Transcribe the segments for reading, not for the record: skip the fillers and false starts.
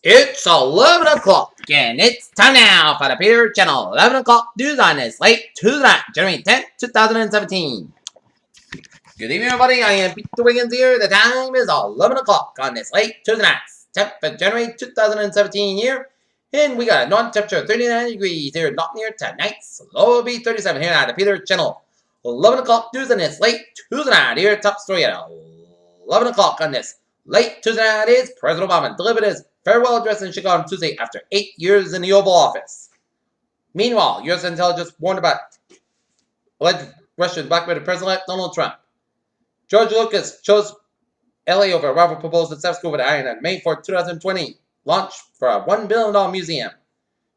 It's 11 o'clock, and it's time now for the Peter Channel 11 o'clock news on this late Tuesday night, January 10th, 2017. Good evening, everybody. I am Peter Wiggins here. The time is 11 o'clock on this late Tuesday night, 10th of January 2017 here. And we got a non-temperature 39 degrees here, not near tonight's low will be 37 here on the Peter Channel. 11 o'clock news on this late Tuesday night here. Top story at 11 o'clock on this late Tuesday night is President Obama delivered his farewell address in Chicago on Tuesday after 8 years in the Oval Office. Meanwhile, U.S. intelligence warned about alleged Russian blackmail President-elect Donald Trump. George Lucas chose LA over rival proposal to South Korea with Iron on May 4, 2020. Launch for a $1 billion museum.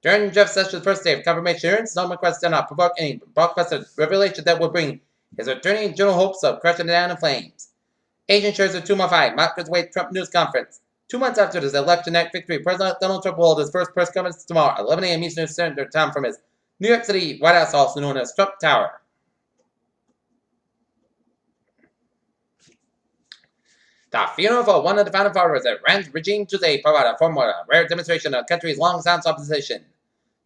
During Jeff Sessions' first day of confirmation hearings, no request did not provoke any blockbuster revelation that would bring his attorney general hopes of crushing it down in flames. Agent shares of 215, Marcus Wade Trump news conference. 2 months after his election night victory, President Donald Trump will hold his first press conference tomorrow, 11 a.m. Eastern Standard Time from his New York City White House, also known as Trump Tower. The funeral for one of the founding fathers at Rand regime Tuesday provided a form of a rare demonstration of the country's long-standing opposition.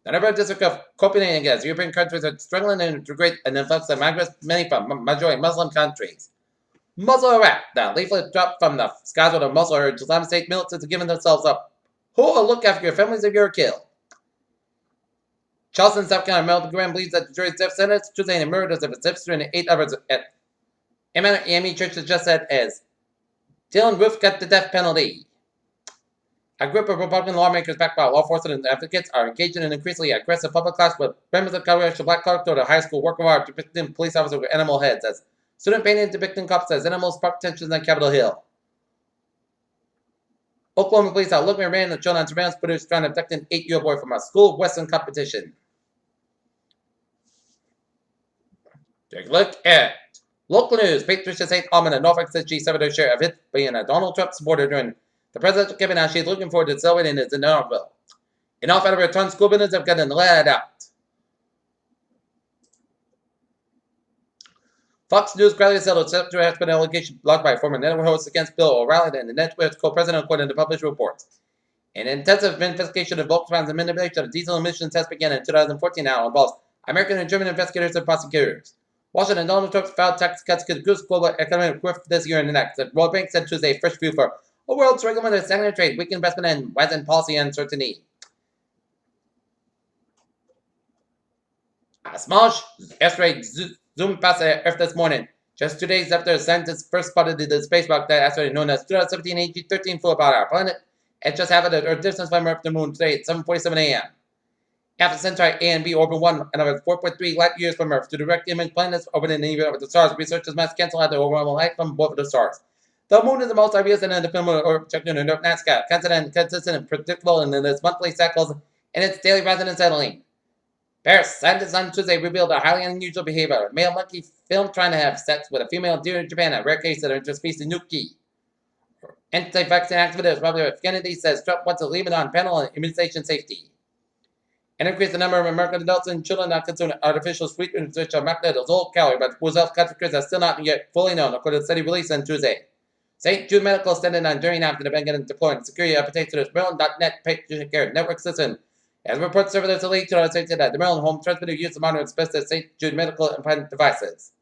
The neighborhood district of Copenhagen, as European countries are struggling to integrate an influx of migrants, many from majority Muslim countries. Muzzle Iraq, the leaflet dropped from the skies with a muzzle urged Islamic State militants have given themselves up. Who will look after your families if you're killed? Charleston, South Carolina, Melvin Graham believes that the jury's death sentence Tuesday in the murders of his sister and 8 others at Emmanuel Church has just said as Dylan Roof got the death penalty. A group of Republican lawmakers backed by law enforcement and advocates are engaged in an increasingly aggressive public class with members of Congress black clerk to the high school work of art depicting police officers with animal heads as student painting depicting cops as animals spark tensions on Capitol Hill. Oklahoma police are looking at man and children on surveillance footage trying to abduct an 8-year-old boy from a school Western competition. Take a look at local news. Patricia St. Almond in Norfolk says she suffered her share of hits being a Donald Trump supporter during the presidential campaign. Now she's looking forward to celebrating his inaugural. In all, out of her ton, school buildings have gotten let out. Fox News gradually settled Secretary has been an allegation blocked by former network host against Bill O'Reilly and the network's co-president according to published reports. An intensive investigation of Volkswagen's manipulation of diesel emission tests began in 2014 now involves American and German investigators and prosecutors. Washington Donald Trump's filed tax cuts could boost global economic growth this year and the next. The World Bank said Tuesday a fresh view for a world struggling with stagnant trade, weak investment, and rising policy uncertainty. A small asteroid zoomed past the Earth this morning, just 2 days after scientists first spotted the spacewalk that asteroid known as 2017 AG-13 flew about our planet at just half of the Earth distance from Earth to the Moon today at 7:47 a.m. Alpha Centauri A and B orbit 1 and over 4.3 light years from Earth to direct image planets orbiting the even of the stars. Researchers must cancel out the overwhelming light from both of the stars. The Moon is the most obvious and independent object in the North night sky, consistent and predictable in its monthly cycles and its daily rising and settling. Paris scientists on Tuesday revealed a highly unusual behavior. A male monkey filmed trying to have sex with a female deer in Japan, a rare case of interspecies nuki. Anti-vaccine activist Robert F. Kennedy says Trump wants to leave it on panel on immunization safety. And increase the number of American adults and children not consuming artificial sweeteners which are marketed as low calorie, but whose health consequences are still not yet fully known, according to a study released on Tuesday. St. Jude Medical standing on during after the bank and deploying security updates to the Maryland.net patient care network system. As reports surveillance elite stated that the Maryland home transmitter used to monitor asbestos St. Jude medical implant devices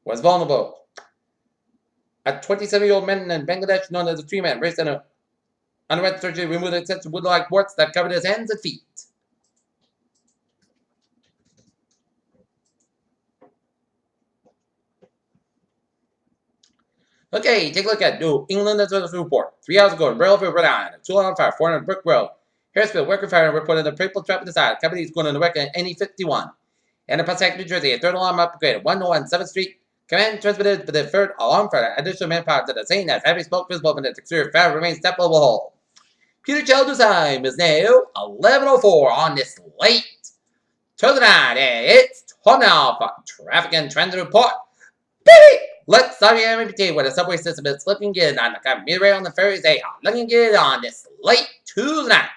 was vulnerable. A 27-year-old man in Bangladesh known as the Tree Man raised an underwent surgery to remove extensive wood-like warts that covered his hands and feet. Okay, take a look at New England News Report. 3 hours ago in Railville, Rhode Island, a 2-alarm fire, 400 Brick Road. Harrisville worker fire reported a people trapped inside. The company is going on the record in NE51. And in Passaic, New Jersey, a 3rd alarm upgraded 101 7th Street. Command transmitted for the 3rd alarm for additional manpower to the scene as heavy smoke visible from the exterior fire remains step over hole. Peter Childers time is now 11:04 on this late Tuesday night. It's time now for Traffic and Transit Report. Beep! Let's start your MPT where the subway system is looking good on the commuter rail and the ferries. They are looking good on this late Tuesday night.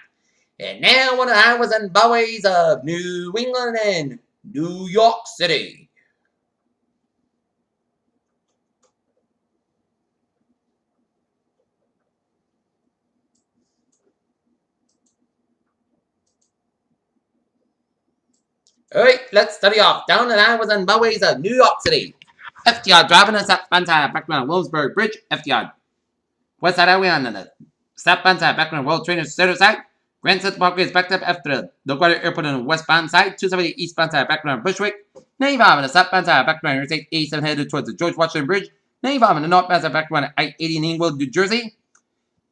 And now one of the highways and byways of New England and New York City. Alright, let's study off. Down the line was in Bowies of New York City. FDR driving us up Bantai background Williamsburg Bridge. FDR. West side highway on the South Bantai background World Trainer Center side. Grand Central Parkway is backed up after the LaGuardia Airport on the westbound side. 270 east Bantai background Bushwick. 95 on the south Bantai background Interstate 87 headed towards the George Washington Bridge. 95 on the north Bantai background I-80 in Englewood, New Jersey.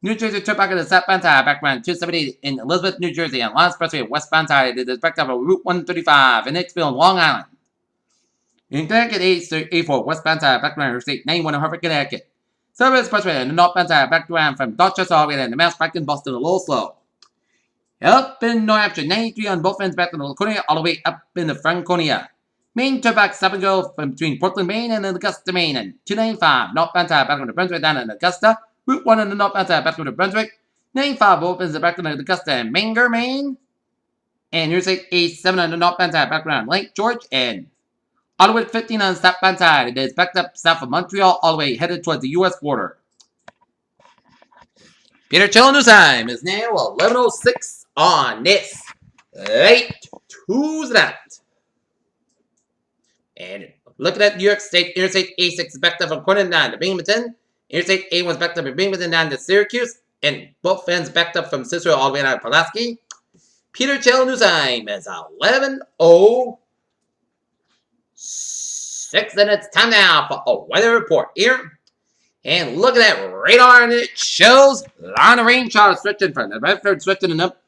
New Jersey Turnpike of the South Bantai background 270 in Elizabeth, New Jersey, and Lawrence Expressway West Bantai. It is backed up on Route 135 in Hicksville, Long Island. In Connecticut, A4 West Bantai background Interstate 91 in Hartford, Connecticut. Southern Expressway in the North Bantai background from Dorchester all the way to the Mass back in Boston, a little slow. Up in New Hampshire, 93 on both ends back to Laconia, all the way up in the Franconia. Main Turnpike stop and go from between Portland, Maine and Augusta, Maine, and 295 North Bantai back to Brunswick down in Augusta. Route 1 in the North Bantai back to Brunswick. 95 opens the back to Augusta and Manger, Maine. And here's A7 on the North Bantai back around Lake George. And all the way to 15 on the South Bantai. It is backed up south of Montreal, all the way headed towards the U.S. border. Peter Chillender's time is now 11:06 on this late Tuesday. And looking at New York State, Interstate A6 is backed up from Corning down to Binghamton. Interstate A1 is backed up from Binghamton down to Syracuse. And both ends backed up from Cicero all the way down to Pulaski. Peter Chillender's time is 11:06, and it's time now for a weather report here. And look at that radar, and it shows line of rain showers stretching from the Bedford, stretching up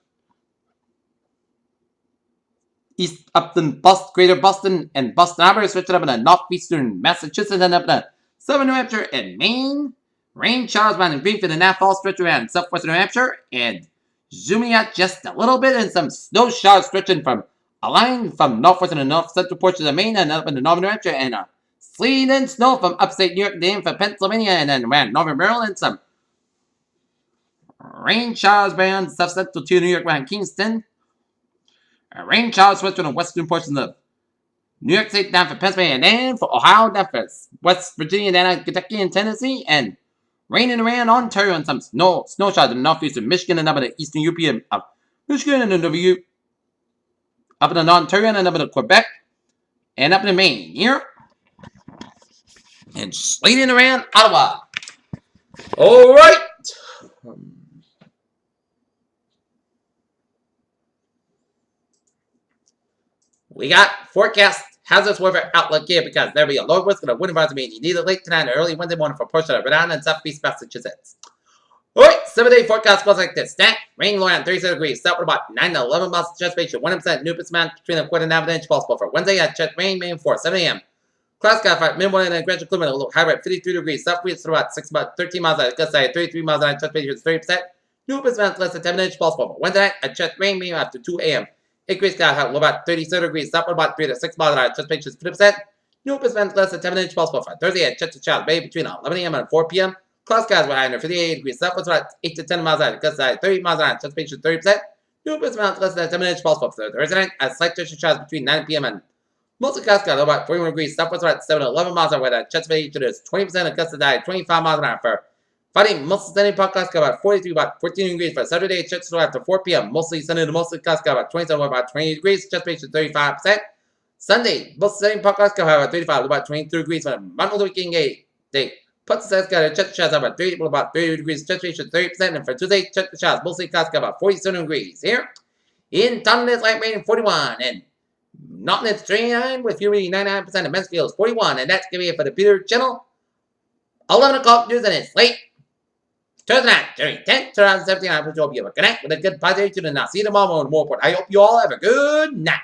east up in Greater Boston and Boston Harbor, stretching up in the northeastern Massachusetts and up in southern New Hampshire and Maine. Rain showers around in Greenfield and Naphal, stretching around southwestern New Hampshire, and zooming out just a little bit, and some snow showers stretching from a line from northwestern and north central portions of Maine and up into northern New Hampshire, and sleet and snow from upstate New York down from Pennsylvania and then around northern Maryland. Some rain showers around south central to New York around Kingston. Rain showers from the western portions of New York State down from Pennsylvania and then for Ohio down for West Virginia down to Kentucky and Tennessee, and raining around Ontario and some snow showers in the northeastern Michigan and up in the eastern UP of Michigan and up in Ontario and up in Quebec and up in Maine here. And sleeting around Ottawa. All right. We got forecast hazardous weather outlook here because there'll be a low risk of a wind environment either late tonight or early Wednesday morning for a portion of Rhode Island and southeast Massachusetts. Alright, 7-day forecast goes like this. Stat, rain low around 37 degrees, south with about 9 to 11 miles to chest ratio, 1% new amount between a quarter and half an inch possible for Wednesday at chest rain, Maine 4, 7 a.m. Clouds got 5, mid-morning and gradual climate, a little higher at 53 degrees, south winds about 13 miles out, gust at 33 miles out, chest ratio is 30%. New amount less than 10 inch possible for Wednesday night at chest rain, Maine after 2 a.m. Increased sky high, about 37 degrees, south with about 3 to 6 miles out, chest ratio is 50%. New amount less than 10 inch possible for Thursday at Chester Bay between 11 a.m. and 4 p.m. Cloud skies were high under 58 degrees south, was about 8 to 10 miles out, gust at 30 miles an hour, anticipation 30%. New amount less than 10 inch possible for Thursday night at slight chester showers between 9 p.m. and mostly cloud skies about 41 degrees south, was about 7 to 11 miles an hour, where Chesapeake is 20% and gust at 25 miles an hour for Friday. Mostly sunny, cloud skies about 43, about 14 degrees for Saturday. Chester after 4 p.m. Mostly sunny to mostly cloud skies about 27, about 20 degrees. Chesapeake 35%. Sunday, mostly sunny, cloud skies about 35, about 23 degrees for Martin Luther King Day. Puts the sky to Chester showers about 30 degrees, Chesapeake 30%, and for Tuesday, Chester showers mostly clouds about 47 degrees. Here in Taunton, it's light rain 41, and Norton it's 39 with humidity 99%, and Mansfield is 41, and that's gonna be it for the Peter Channel. 11 o'clock news, and it's late Thursday night during 10 to around 17. I hope you'll be able to connect with a good positive attitude, and I'll see you tomorrow on more report. I hope you all have a good night.